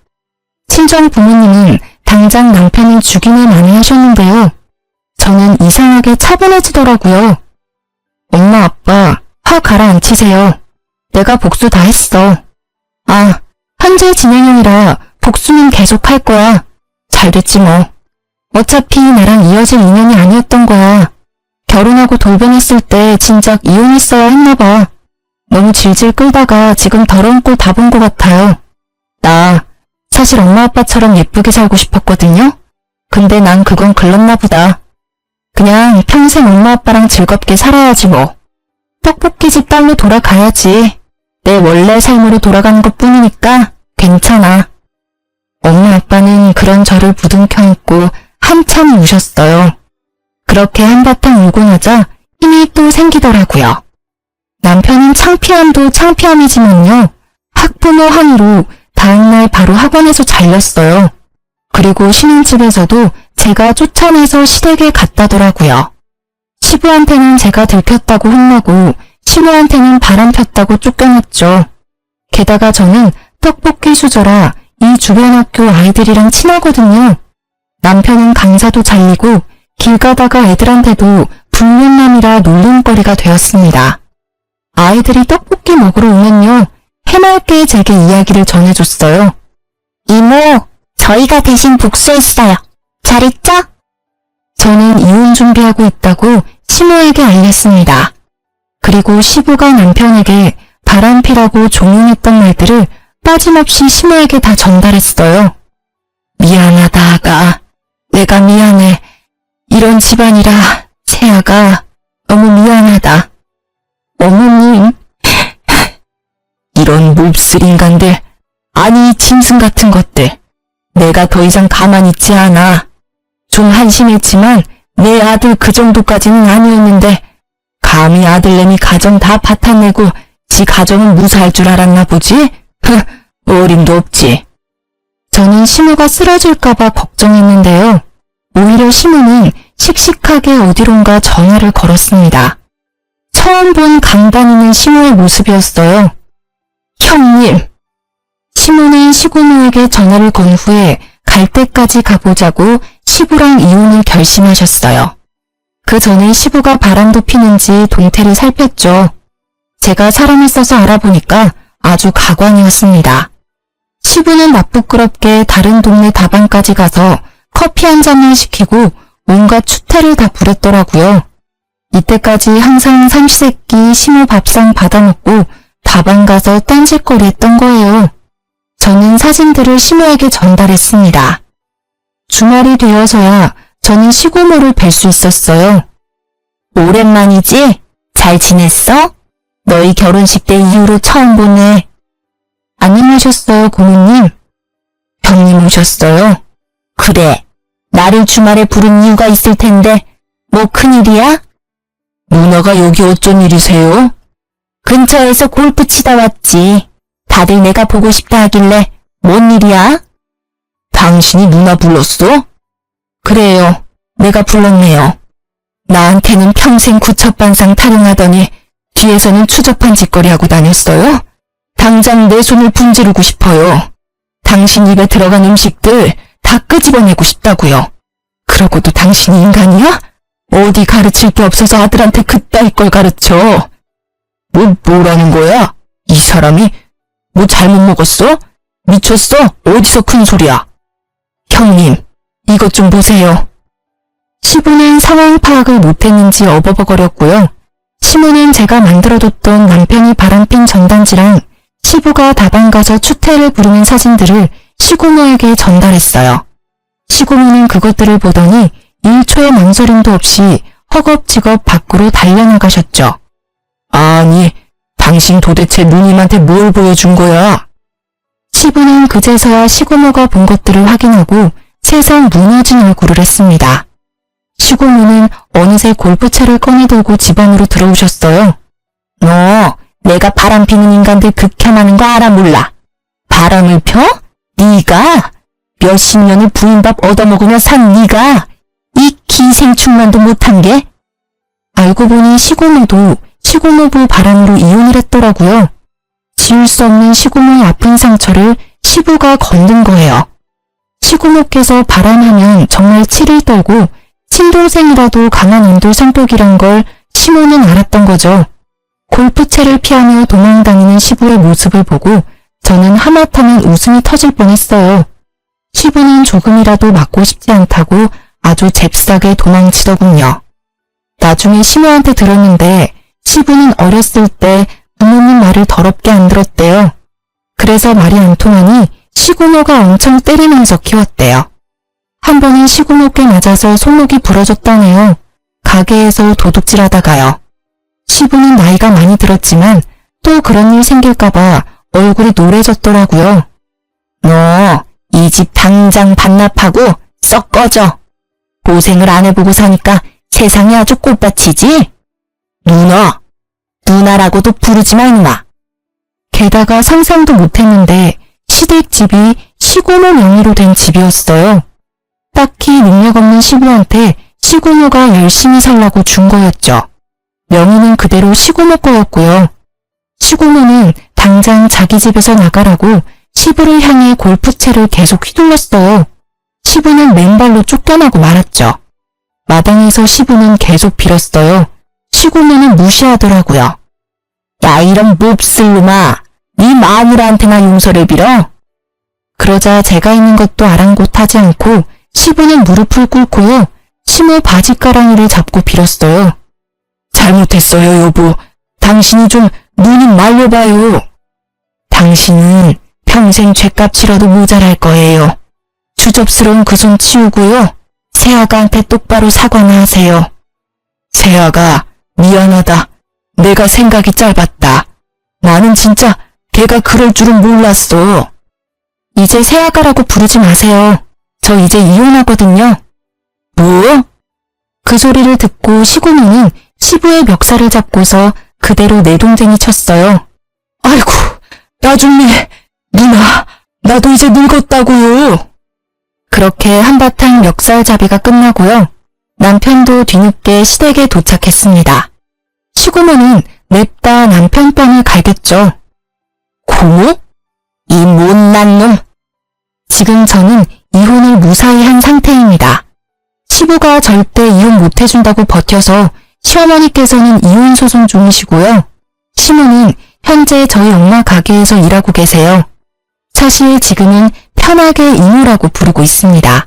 친정 부모님은 당장 남편을 죽이네 마네 하셨는데요. 저는 이상하게 차분해지더라고요. 엄마 아빠 화 가라앉히세요. 내가 복수 다 했어. 현재 진행형이라 복수는 계속 할 거야. 잘 됐지 뭐. 어차피 나랑 이어질 인연이 아니었던 거야. 결혼하고 돌변했을 때 진작 이혼했어야 했나 봐. 너무 질질 끌다가 지금 더러운 꼴 다 본 것 같아요. 나 사실 엄마 아빠처럼 예쁘게 살고 싶었거든요. 근데 난 그건 글렀나 보다. 그냥 평생 엄마 아빠랑 즐겁게 살아야지 뭐. 떡볶이집 딸로 돌아가야지. 내 원래 삶으로 돌아가는 것뿐이니까 괜찮아. 엄마 아빠는 그런 저를 부둥켜 안고 한참 우셨어요. 그렇게 한바탕 울고 나자 힘이 또 생기더라고요. 남편은 창피함도 창피함이지만요. 학부모 항의로 다음날 바로 학원에서 잘렸어요. 그리고 쉬는 집에서도 제가 쫓아내서 시댁에 갔다더라고요. 시부한테는 제가 들켰다고 혼나고 시모한테는 바람 폈다고 쫓겨났죠. 게다가 저는 떡볶이 수저라 이 주변 학교 아이들이랑 친하거든요. 남편은 강사도 잘리고 길 가다가 애들한테도 불륜남이라 놀림거리가 되었습니다. 아이들이 떡볶이 먹으러 오면요. 해맑게 제게 이야기를 전해줬어요. 이모, 저희가 대신 복수했어요. 잘했죠? 저는 이혼 준비하고 있다고 시모에게 알렸습니다. 그리고 시부가 남편에게 바람피라고 종용했던 말들을 빠짐없이 시모에게 다 전달했어요. 미안하다, 아가. 내가 미안해. 이런 집안이라 채아가 너무 미안하다. 어머님, 이런 몹쓸 인간들, 아니 짐승 같은 것들. 내가 더 이상 가만히 있지 않아. 좀 한심했지만 내 아들 그 정도까지는 아니었는데 감히 아들내미 가정 다 파탄내고 지 가정은 무사할 줄 알았나 보지? 어림도 없지. 저는 시모가 쓰러질까봐 걱정했는데요. 오히려 시모는 씩씩하게 어디론가 전화를 걸었습니다. 처음 본 강단있는 시모의 모습이었어요. 형님. 시모는 시고모에게 전화를 건 후에 갈 때까지 가보자고 시부랑 이혼을 결심하셨어요. 그 전에 시부가 바람도 피는지 동태를 살폈죠. 제가 사람을 써서 알아보니까 아주 가관이었습니다. 시부는 나쁘끄럽게 다른 동네 다방까지 가서 커피 한 잔을 시키고 온갖 추태를 다 부렸더라고요. 이때까지 항상 삼시세끼 시모 밥상 받아먹고 다방 가서 딴짓거리 했던 거예요. 저는 사진들을 시모에게 전달했습니다. 주말이 되어서야 저는 시고모를 뵐 수 있었어요. 오랜만이지? 잘 지냈어? 너희 결혼식 때 이후로 처음 보네. 안녕하셨어요, 고모님. 형님 오셨어요? 그래. 나를 주말에 부른 이유가 있을 텐데 뭐 큰일이야? 누나가 여기 어쩐 일이세요? 근처에서 골프 치다 왔지. 다들 내가 보고 싶다 하길래 뭔 일이야? 당신이 누나 불렀어? 그래요. 내가 불렀네요. 나한테는 평생 구첩반상 타령하더니 뒤에서는 추접한 짓거리 하고 다녔어요? 당장 내 손을 분지르고 싶어요. 당신 입에 들어간 음식들 다 끄집어내고 싶다고요. 그러고도 당신이 인간이야? 어디 가르칠 게 없어서 아들한테 그따위 걸 가르쳐. 뭐라는 거야? 이 사람이 뭐 잘못 먹었어? 미쳤어? 어디서 큰 소리야? 형님, 이것 좀 보세요. 시부는 상황 파악을 못했는지 어버버거렸고요. 시모는 제가 만들어뒀던 남편이 바람핀 전단지랑 시부가 다방 가서 추태를 부르는 사진들을 시고모에게 전달했어요. 시고모는 그것들을 보더니 1초의 망설임도 없이 허겁지겁 밖으로 달려나가셨죠. 아니, 당신 도대체 누님한테 뭘 보여준 거야? 시부는 그제서야 시고모가 본 것들을 확인하고 세상 무너진 얼굴을 했습니다. 시고모는 어느새 골프채를 꺼내들고 집 안으로 들어오셨어요. 너 내가 바람피는 인간들 극혐하는 거 알아 몰라? 바람을 펴? 네가? 몇십 년을 부인밥 얻어먹으며 산 네가? 이 기생충만도 못한 게? 알고 보니 시고모도 시고모부 바람으로 이혼을 했더라고요. 지울 수 없는 시고모의 아픈 상처를 시부가 건든 거예요. 시고모께서 바람하면 정말 치를 떨고 친동생이라도 강한 인돌 성격이란 걸 시모는 알았던 거죠. 골프채를 피하며 도망다니는 시부의 모습을 보고 저는 하마터면 웃음이 터질 뻔했어요. 시부는 조금이라도 맞고 싶지 않다고 아주 잽싸게 도망치더군요. 나중에 시모한테 들었는데 시부는 어렸을 때 부모님 말을 더럽게 안 들었대요. 그래서 말이 안 통하니 시고모가 엄청 때리면서 키웠대요. 한 번은 시고모께 맞아서 손목이 부러졌다네요. 가게에서 도둑질하다가요. 시부는 나이가 많이 들었지만 또 그런 일 생길까봐 얼굴이 노래졌더라고요. 너 이 집 당장 반납하고 썩 꺼져. 고생을 안 해보고 사니까 세상이 아주 꽃밭이지? 누나라고도 부르지 마, 이놈아. 게다가 상상도 못했는데 시댁집이 시고모 명의로 된 집이었어요. 딱히 능력 없는 시부한테 시고모가 열심히 살라고 준 거였죠. 명의는 그대로 시고모 거였고요. 시고모는 당장 자기 집에서 나가라고 시부를 향해 골프채를 계속 휘둘렀어요. 시부는 맨발로 쫓겨나고 말았죠. 마당에서 시부는 계속 빌었어요. 시고모는 무시하더라고요. 야, 이런 몹쓸 놈아, 네 마누라한테나 용서를 빌어? 그러자 제가 있는 것도 아랑곳하지 않고 시부는 무릎을 꿇고요. 시모 바지가랑이를 잡고 빌었어요. 잘못했어요, 여보. 당신이 좀 누님 말려봐요. 당신은 평생 죗값 치러도 모자랄 거예요. 주접스러운 그 손 치우고요. 새아가한테 똑바로 사과나 하세요. 새아가, 미안하다. 내가 생각이 짧았다. 나는 진짜 걔가 그럴 줄은 몰랐어. 이제 새아가라고 부르지 마세요. 저 이제 이혼하거든요. 뭐? 그 소리를 듣고 시고모는 시부의 멱살을 잡고서 그대로 내동댕이 쳤어요. 아이고, 나중에 누나, 나도 이제 늙었다고요. 그렇게 한바탕 멱살잡이가 끝나고요. 남편도 뒤늦게 시댁에 도착했습니다. 시고모는 냅다 남편 뺨을 갈겼죠. 고모? 이 못난 놈. 지금 저는 이혼을 무사히 한 상태입니다. 시부가 절대 이혼 못해준다고 버텨서 시어머니께서는 이혼 소송 중이시고요. 시모는 현재 저희 엄마 가게에서 일하고 계세요. 사실 지금은 편하게 이모라고 부르고 있습니다.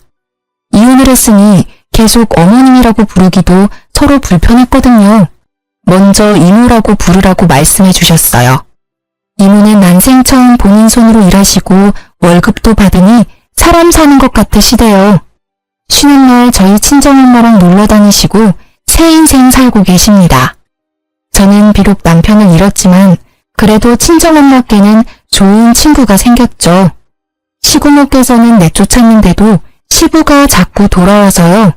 이혼을 했으니 계속 어머님이라고 부르기도 서로 불편했거든요. 먼저 이모라고 부르라고 말씀해 주셨어요. 이모는 난생 처음 본인 손으로 일하시고 월급도 받으니 사람 사는 것 같으시대요. 쉬는 날 저희 친정엄마랑 놀러 다니시고 새 인생 살고 계십니다. 저는 비록 남편을 잃었지만 그래도 친정엄마께는 좋은 친구가 생겼죠. 시고모께서는 내쫓았는데도 시부가 자꾸 돌아와서요.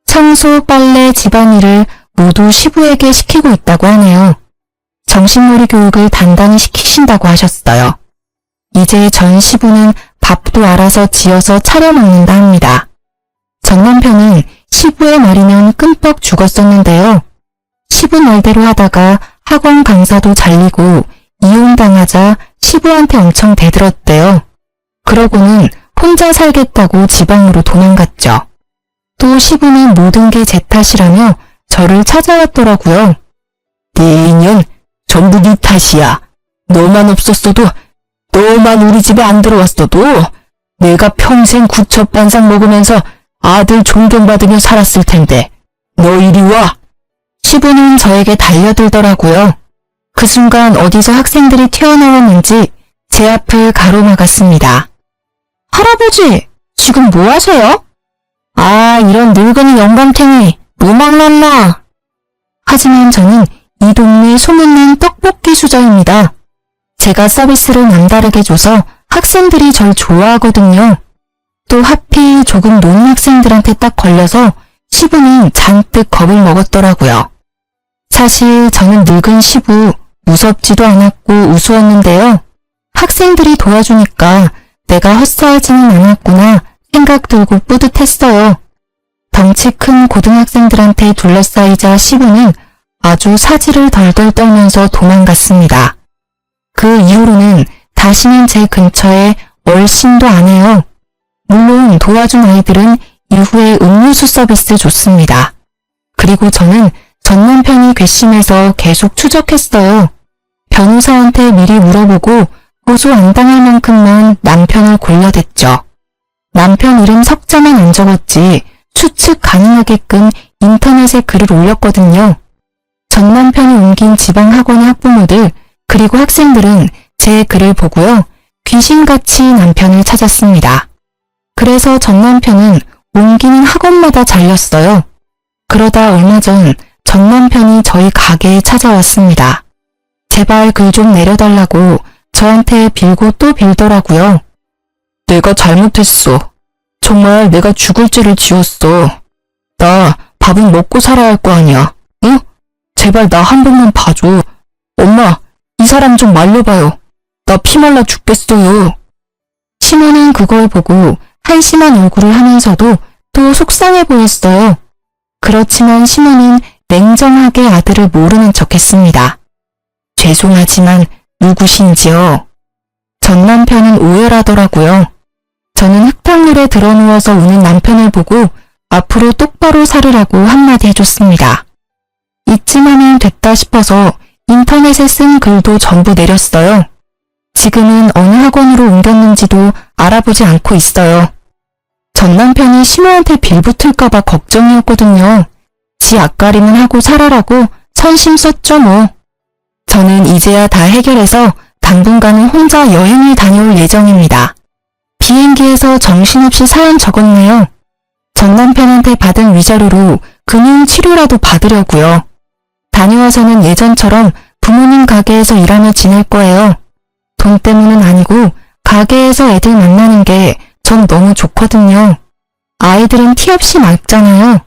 청소, 빨래, 집안일을 모두 시부에게 시키고 있다고 하네요. 정신놀이 교육을 단단히 시키신다고 하셨어요. 이제 전 시부는 밥도 알아서 지어서 차려 먹는다 합니다. 전 남편은 시부의 말이면 끔뻑 죽었었는데요. 시부 말대로 하다가 학원 강사도 잘리고 이혼당하자 시부한테 엄청 대들었대요. 그러고는 혼자 살겠다고 지방으로 도망갔죠. 또 시부는 모든 게 제 탓이라며 저를 찾아왔더라고요. 네 인연 전부 네 탓이야. 너만 없었어도, 너만 우리 집에 안 들어왔어도 내가 평생 구첩반상 먹으면서 아들 존경받으며 살았을 텐데 너 이리 와. 시부는 저에게 달려들더라고요. 그 순간 어디서 학생들이 튀어나왔는지 제 앞을 가로막았습니다. 할아버지, 지금 뭐 하세요? 아, 이런 늙은이 영감탱이, 무망났나? 하지만 저는 이 동네 소문난 떡볶이 수저입니다. 제가 서비스를 남다르게 줘서 학생들이 절 좋아하거든요. 또 하필 조금 노는 학생들한테 딱 걸려서 시부는 잔뜩 겁을 먹었더라고요. 사실 저는 늙은 시부 무섭지도 않았고 우스웠는데요. 학생들이 도와주니까 내가 헛살지는 않았구나 생각 들고 뿌듯했어요. 덩치 큰 고등학생들한테 둘러싸이자 시부는 아주 사지를 덜덜 떨면서 도망갔습니다. 그 이후로는 다시는 제 근처에 얼씬도 안 해요. 물론 도와준 아이들은 이후에 음료수 서비스 줬습니다. 그리고 저는 전 남편이 괘씸해서 계속 추적했어요. 변호사한테 미리 물어보고 고소 안 당할 만큼만 남편을 골라댔죠. 남편 이름 석자만 안 적었지 추측 가능하게끔 인터넷에 글을 올렸거든요. 전 남편이 옮긴 지방학원의 학부모들 그리고 학생들은 제 글을 보고요. 귀신같이 남편을 찾았습니다. 그래서 전 남편은 옮기는 학원마다 잘렸어요. 그러다 얼마 전 전 남편이 저희 가게에 찾아왔습니다. 제발 글 좀 내려달라고 저한테 빌고 또 빌더라고요. 내가 잘못했어. 정말 내가 죽을 죄를 지었어. 나 밥은 먹고 살아야 할 거 아니야. 응? 제발 나 한 번만 봐줘. 엄마, 이 사람 좀 말려봐요. 나 피 말라 죽겠어요. 시몬은 그걸 보고 한심한 얼굴을 하면서도 또 속상해 보였어요. 그렇지만 시몬은 냉정하게 아들을 모르는 척했습니다. 죄송하지만 누구신지요? 전 남편은 오열하더라고요. 저는 흙탕물에 드러누워서 우는 남편을 보고 앞으로 똑바로 살으라고 한마디 해줬습니다. 이쯤 하면 됐다 싶어서 인터넷에 쓴 글도 전부 내렸어요. 지금은 어느 학원으로 옮겼는지도 알아보지 않고 있어요. 전 남편이 시모한테 빌붙을까봐 걱정이었거든요. 지 앞가림은 하고 살아라고 선심 썼죠 뭐. 저는 이제야 다 해결해서 당분간은 혼자 여행을 다녀올 예정입니다. 비행기에서 정신없이 사연 적었네요. 전 남편한테 받은 위자료로 금융 치료라도 받으려고요. 다녀와서는 예전처럼 부모님 가게에서 일하며 지낼 거예요. 돈 때문은 아니고 가게에서 애들 만나는 게 전 너무 좋거든요. 아이들은 티 없이 맑잖아요.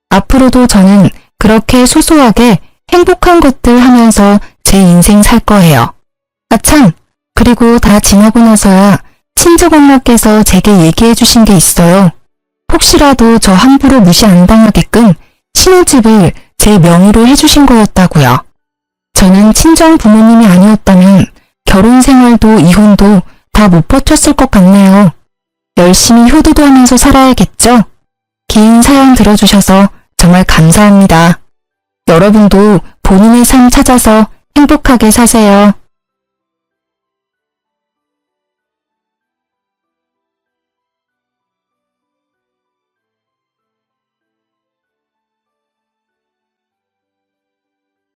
앞으로도 저는 그렇게 소소하게 행복한 것들 하면서 제 인생 살 거예요. 아참, 그리고 다 지나고 나서야 친정 엄마께서 제게 얘기해 주신 게 있어요. 혹시라도 저 함부로 무시 안 당하게끔 신혼집을 제 명의로 해주신 거였다고요. 저는 친정 부모님이 아니었다면 결혼 생활도 이혼도 다 못 버텼을 것 같네요. 열심히 효도도 하면서 살아야겠죠? 긴 사연 들어주셔서 정말 감사합니다. 여러분도 본인의 삶 찾아서 행복하게 사세요.